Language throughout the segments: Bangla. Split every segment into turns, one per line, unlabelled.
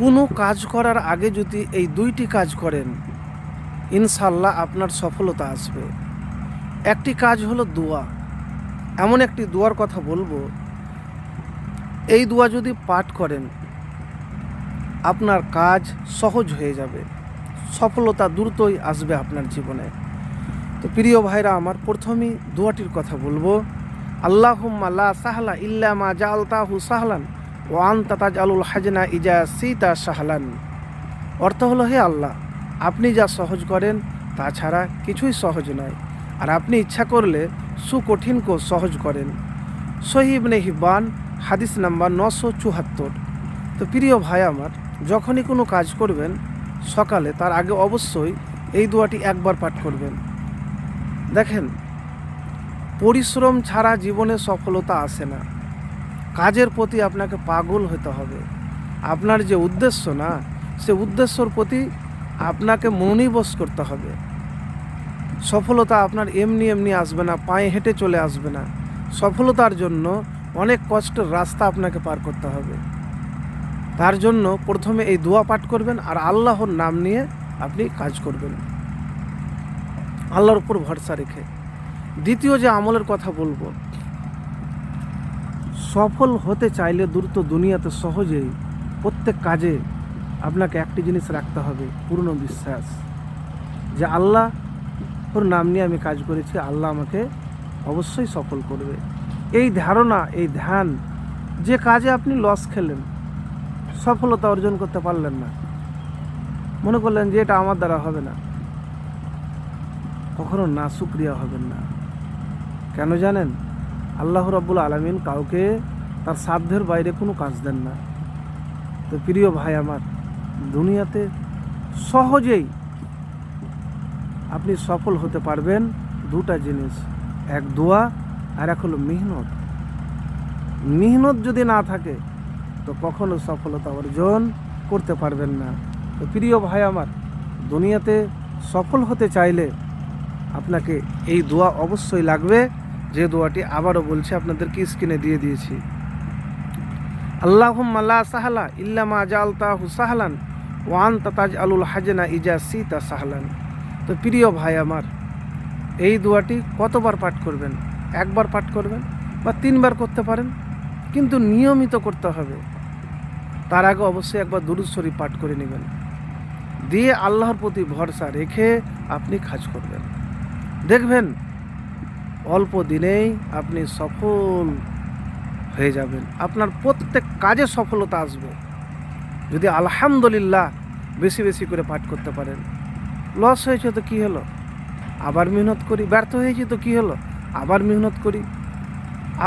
কোনো কাজ করার আগে যদি এই দুইটি কাজ করেন, ইনশাল্লাহ আপনার সফলতা আসবে। একটি কাজ হলো দোয়া। এমন একটি দোয়ার কথা বলবো, এই দোয়া যদি পাঠ করেন আপনার কাজ সহজ হয়ে যাবে, সফলতা দ্রুতই আসবে আপনার জীবনে। তো প্রিয় ভাইরা আমার, প্রথমেই দোয়াটির কথা বলবো, আল্লাহুম্মা লা সাহলা ইল্লা মা জাআলতাহু সাহলান ওয়া আনতা তাজআলুল হাজনা ইজা সিতা সাহলান। অর্থ হলো, হে আল্লাহ, আপনি যা সহজ করেন তাছাড়া কিছুই সহজ নয়, আর আপনি ইচ্ছা করলে সুকঠিনকে সহজ করেন। সহিহ ইবনে হিব্বান, হাদিস নাম্বার 974। তো প্রিয় ভাই আমার, যখনই কোনো কাজ করবেন সকালে, তার আগে অবশ্যই এই দোয়াটি একবার পাঠ করবেন। দেখেন, পরিশ্রম ছাড়া জীবনে সফলতা আসে না। কাজের প্রতি আপনাকে পাগল হতে হবে। আপনার যে উদ্দেশ্য না, সে উদ্দেশ্যর প্রতি আপনাকে মনোনিবেশ করতে হবে। সফলতা আপনার এমনি এমনি আসবে না, পায়ে হেঁটে চলে আসবে না। সফলতার জন্য অনেক কষ্টের রাস্তা আপনাকে পার করতে হবে। তার জন্য প্রথমে এই দোয়া পাঠ করবেন, আর আল্লাহর নাম নিয়ে আপনি কাজ করবেন, আল্লাহর উপর ভরসা রেখে। দ্বিতীয় যে আমলের কথা বলবো, সফল হতে চাইলে দ্রুত দুনিয়াতে সহজেই প্রত্যেক কাজে আপনাকে একটি জিনিস রাখতে হবে, পূর্ণ বিশ্বাস যে আল্লাহর নাম নিয়ে আমি কাজ করেছি, আল্লাহ আমাকে অবশ্যই সফল করবে। এই ধারণা, এই ধ্যান, যে কাজে আপনি লস খেলেন, সফলতা অর্জন করতে পারলেন না, মনে করলেন যে এটা আমার দ্বারা হবে না, কখনো না শুকরিয়া হবেন না। কেন জানেন? আল্লাহ রাব্বুল আলামিন কাউকে তার সাধ্যের বাইরে কোনো কাজ দেন না। তো প্রিয় ভাই আমার, দুনিয়াতে সহজেই আপনি সফল হতে পারবেন দুটা জিনিস, এক দোয়া আর এক হলো মেহনত। মেহনত যদি না থাকে তো কখনো সফলতা অর্জন করতে পারবেন না। তো প্রিয় ভাই আমার, দুনিয়াতে সফল হতে চাইলে আপনাকে এই দোয়া অবশ্যই লাগবে, যে দোয়াটি আবারও বলছি, আপনাদেরকে স্ক্রিনে দিয়ে দিয়েছি। আল্লাহুম্মা লা সাহলা ইল্লা মা জাআলতাহু সাহলান ওয়া আনতা তাজআলুল হাজনা ইজা সিতা সাহলান। তো প্রিয় ভাই আমার, এই দোয়াটি কতবার পাঠ করবেন? একবার পাঠ করবেন বা 3বার করতে পারেন, কিন্তু নিয়মিত করতে হবে। তার আগে অবশ্যই একবার দুরূদ শরীফ পাঠ করে নেবেন, দিয়ে আল্লাহর প্রতি ভরসা রেখে আপনি কাজ করবেন। দেখবেন অল্প দিনেই আপনি সফল হয়ে যাবেন, আপনার প্রত্যেক কাজে সফলতা আসবে যদি আলহামদুলিল্লাহ বেশি বেশি করে পাঠ করতে পারেন। লস হয়েছে তো কী হলো, আবার মেহনত করি। ব্যর্থ হয়েছি তো কী হলো, আবার মেহনত করি।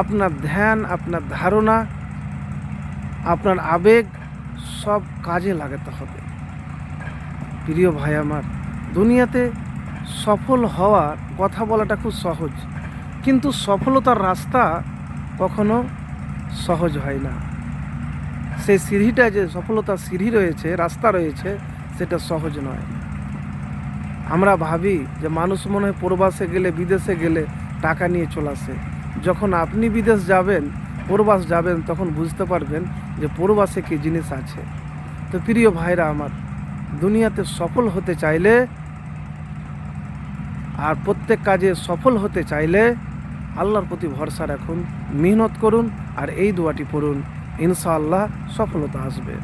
আপনার ধ্যান, আপনার ধারণা, আপনার আবেগ সব কাজে লাগাতে হবে। প্রিয় ভাই আমার, দুনিয়াতে সফল হওয়ার কথা বলাটা খুব সহজ, কিন্তু সফলতার রাস্তা কখনো সহজ হয় না। সেই সিঁড়িটা, যে সফলতার সিঁড়ি রয়েছে, রাস্তা রয়েছে, সেটা সহজ নয়। আমরা ভাবি যে মানুষ মনে হয় প্রবাসে গেলে, বিদেশে গেলে টাকা নিয়ে চলে আসে। যখন আপনি বিদেশ যাবেন, প্রবাস যাবেন, তখন বুঝতে পারবেন যে প্রবাসে কী জিনিস আছে। তো প্রিয় ভাইরা আমার, দুনিয়াতে সফল হতে চাইলে আর প্রত্যেক কাজে সফল হতে চাইলে আল্লাহর প্রতি ভরসা রাখুন, মেহনত করুন, আর এই দোয়াটি পড়ুন, ইনশাআল্লাহ সফলতা আসবে।